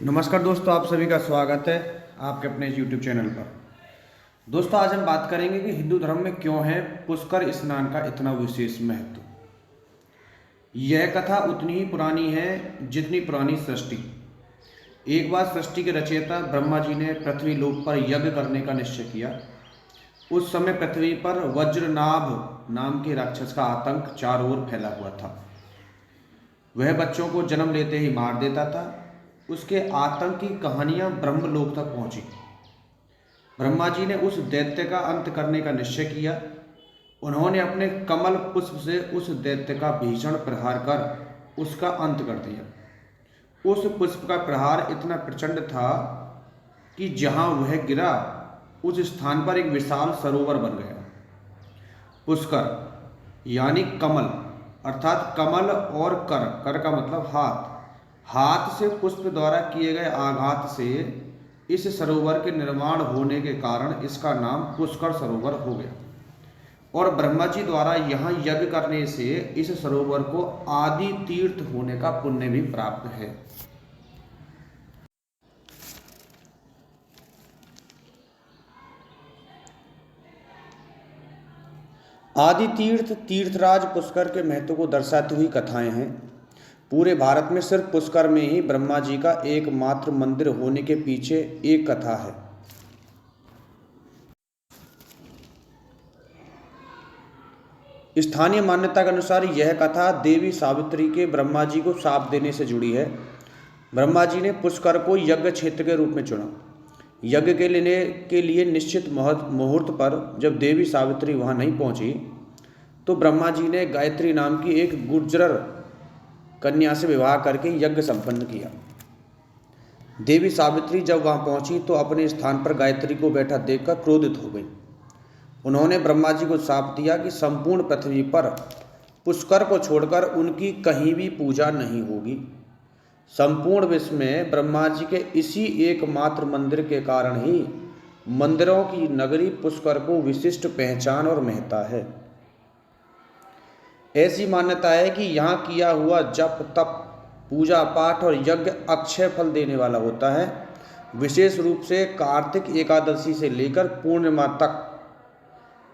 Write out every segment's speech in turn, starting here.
नमस्कार दोस्तों, आप सभी का स्वागत है आपके अपने YouTube चैनल पर। दोस्तों, आज हम बात करेंगे कि हिंदू धर्म में क्यों है पुष्कर स्नान का इतना विशेष महत्व। यह कथा उतनी ही पुरानी है जितनी पुरानी सृष्टि। एक बार सृष्टि के रचयिता ब्रह्मा जी ने पृथ्वी लोक पर यज्ञ करने का निश्चय किया। उस समय पृथ्वी पर वज्रनाभ नाम के राक्षस का आतंक चारों ओर फैला हुआ था। वह बच्चों को जन्म लेते ही मार देता था। उसके आतंक की कहानियां ब्रह्मलोक तक पहुंची। ब्रह्मा जी ने उस दैत्य का अंत करने का निश्चय किया। उन्होंने अपने कमल पुष्प से उस दैत्य का भीषण प्रहार कर उसका अंत कर दिया। उस पुष्प का प्रहार इतना प्रचंड था कि जहां वह गिरा उस स्थान पर एक विशाल सरोवर बन गया। पुष्कर यानी कमल, अर्थात कमल और कर, कर का मतलब हाथ। हाथ से पुष्प द्वारा किए गए आघात से इस सरोवर के निर्माण होने के कारण इसका नाम पुष्कर सरोवर हो गया। और ब्रह्मा जी द्वारा यहाँ यज्ञ करने से इस सरोवर को आदि तीर्थ होने का पुण्य भी प्राप्त है। आदि तीर्थ तीर्थराज पुष्कर के महत्व को दर्शाती हुई कथाएं हैं। पूरे भारत में सिर्फ पुष्कर में ही ब्रह्मा जी का एकमात्र मंदिर होने के पीछे एक कथा है। स्थानीय मान्यता के अनुसार यह कथा देवी सावित्री के ब्रह्मा जी को शाप देने से जुड़ी है। ब्रह्मा जी ने पुष्कर को यज्ञ क्षेत्र के रूप में चुना। यज्ञ के लिए निश्चित मुहूर्त पर जब देवी सावित्री वहां नहीं पहुंची तो ब्रह्मा जी ने गायत्री नाम की एक गुर्जर कन्या से विवाह करके यज्ञ संपन्न किया। देवी सावित्री जब वहां पहुंची तो अपने स्थान पर गायत्री को बैठा देखकर क्रोधित हो गई। उन्होंने ब्रह्मा जी को शाप दिया कि संपूर्ण पृथ्वी पर पुष्कर को छोड़कर उनकी कहीं भी पूजा नहीं होगी। संपूर्ण विश्व में ब्रह्मा जी के इसी एकमात्र मंदिर के कारण ही मंदिरों की नगरी पुष्कर को विशिष्ट पहचान और महत्ता है। ऐसी मान्यता है कि यहाँ किया हुआ जप तप पूजा पाठ और यज्ञ अक्षय फल देने वाला होता है। विशेष रूप से कार्तिक एकादशी से लेकर पूर्णिमा तक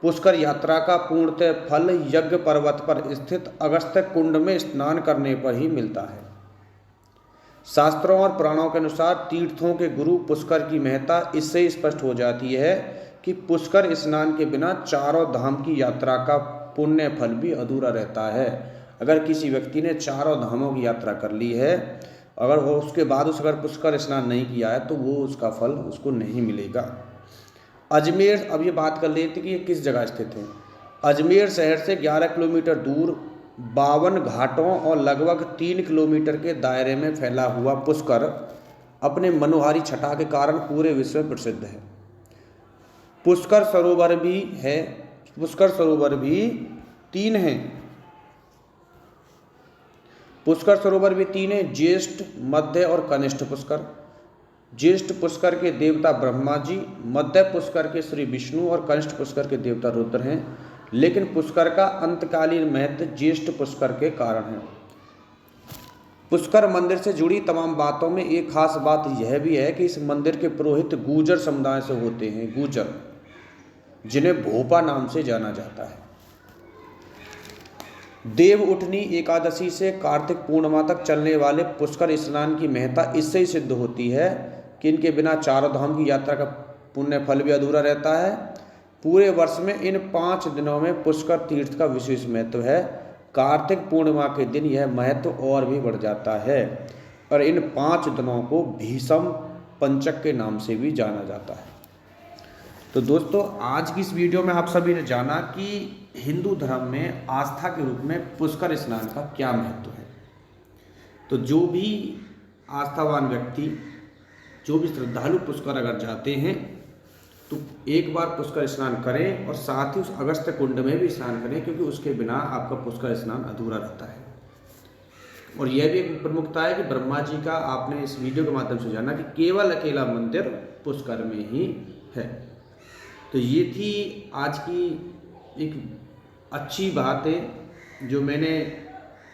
पुष्कर यात्रा का पूर्णतः फल यज्ञ पर्वत पर स्थित अगस्त्य कुंड में स्नान करने पर ही मिलता है। शास्त्रों और पुराणों के अनुसार तीर्थों के गुरु पुष्कर की महत्ता इससे स्पष्ट हो जाती है कि पुष्कर स्नान के बिना चारों धाम की यात्रा का पुण्य फल भी अधूरा रहता है। अगर किसी व्यक्ति ने चारों धामों की यात्रा कर ली है, अगर वो उसके बाद अगर पुष्कर स्नान नहीं किया है तो वो उसका फल उसको नहीं मिलेगा। अजमेर, अब ये बात कर लेते कि ये किस जगह स्थित है। अजमेर शहर से 11 किलोमीटर दूर 52 घाटों और लगभग 3 किलोमीटर के दायरे में फैला हुआ पुष्कर अपने मनोहारी छटा के कारण पूरे विश्व में प्रसिद्ध है। पुष्कर सरोवर भी है। पुष्कर सरोवर भी 3 हैं। पुष्कर सरोवर भी 3 हैं, ज्येष्ठ, मध्य और कनिष्ठ पुष्कर। ज्येष्ठ पुष्कर के देवता ब्रह्मा जी, मध्य पुष्कर के श्री विष्णु और कनिष्ठ पुष्कर के देवता रुद्र हैं। लेकिन पुष्कर का अंतकालीन महत्व ज्येष्ठ पुष्कर के कारण है। पुष्कर मंदिर से जुड़ी तमाम बातों में एक खास बात यह भी है कि इस मंदिर के पुरोहित गूजर समुदाय से होते हैं। गूजर, जिन्हें भोपा नाम से जाना जाता है। देव उठनी एकादशी से कार्तिक पूर्णिमा तक चलने वाले पुष्कर स्नान की महत्ता इससे ही सिद्ध होती है कि इनके बिना चारों धाम की यात्रा का पुण्य फल भी अधूरा रहता है। पूरे वर्ष में इन 5 दिनों में पुष्कर तीर्थ का विशेष महत्व है। कार्तिक पूर्णिमा के दिन यह महत्व और भी बढ़ जाता है और इन 5 दिनों को भीषम पंचक के नाम से भी जाना जाता है। तो दोस्तों, आज की इस वीडियो में आप सभी ने जाना कि हिंदू धर्म में आस्था के रूप में पुष्कर स्नान का क्या महत्व है। तो जो भी आस्थावान व्यक्ति, जो भी श्रद्धालु पुष्कर अगर जाते हैं तो एक बार पुष्कर स्नान करें और साथ ही उस अगस्त्य कुंड में भी स्नान करें, क्योंकि उसके बिना आपका पुष्कर स्नान अधूरा रहता है। और यह भी एक प्रमुखता है कि ब्रह्मा जी का आपने इस वीडियो के माध्यम से जाना कि केवल अकेला मंदिर पुष्कर में ही है। तो ये थी आज की एक अच्छी बात है जो मैंने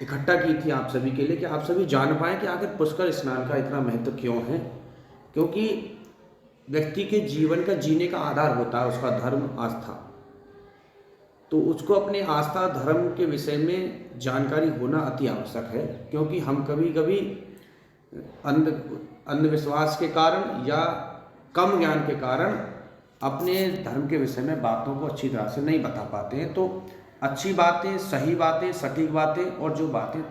इकट्ठा की थी आप सभी के लिए कि आप सभी जान पाएँ कि आखिर पुष्कर स्नान का इतना महत्व क्यों है। क्योंकि व्यक्ति के जीवन का जीने का आधार होता है उसका धर्म, आस्था। तो उसको अपने आस्था धर्म के विषय में जानकारी होना अति आवश्यक है, क्योंकि हम कभी कभी अंधविश्वास के कारण या कम ज्ञान के कारण अपने धर्म के विषय में बातों को अच्छी तरह से नहीं बता पाते हैं। तो अच्छी बातें, सही बातें, सटीक बातें और जो बातें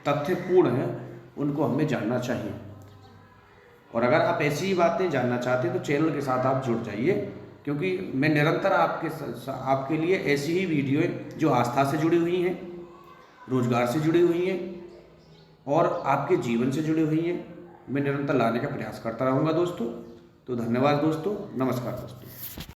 तथ्यपूर्ण हैं उनको हमें जानना चाहिए। और अगर आप ऐसी ही बातें जानना चाहते हैं तो चैनल के साथ आप जुड़ जाइए, क्योंकि मैं निरंतर आपके लिए ऐसी ही वीडियो जो आस्था से जुड़ी हुई हैं, रोजगार से जुड़ी हुई हैं और आपके जीवन से जुड़ी हुई हैं, मैं निरंतर लाने का प्रयास करता रहूँगा दोस्तों। तो धन्यवाद दोस्तों, नमस्कार दोस्तों।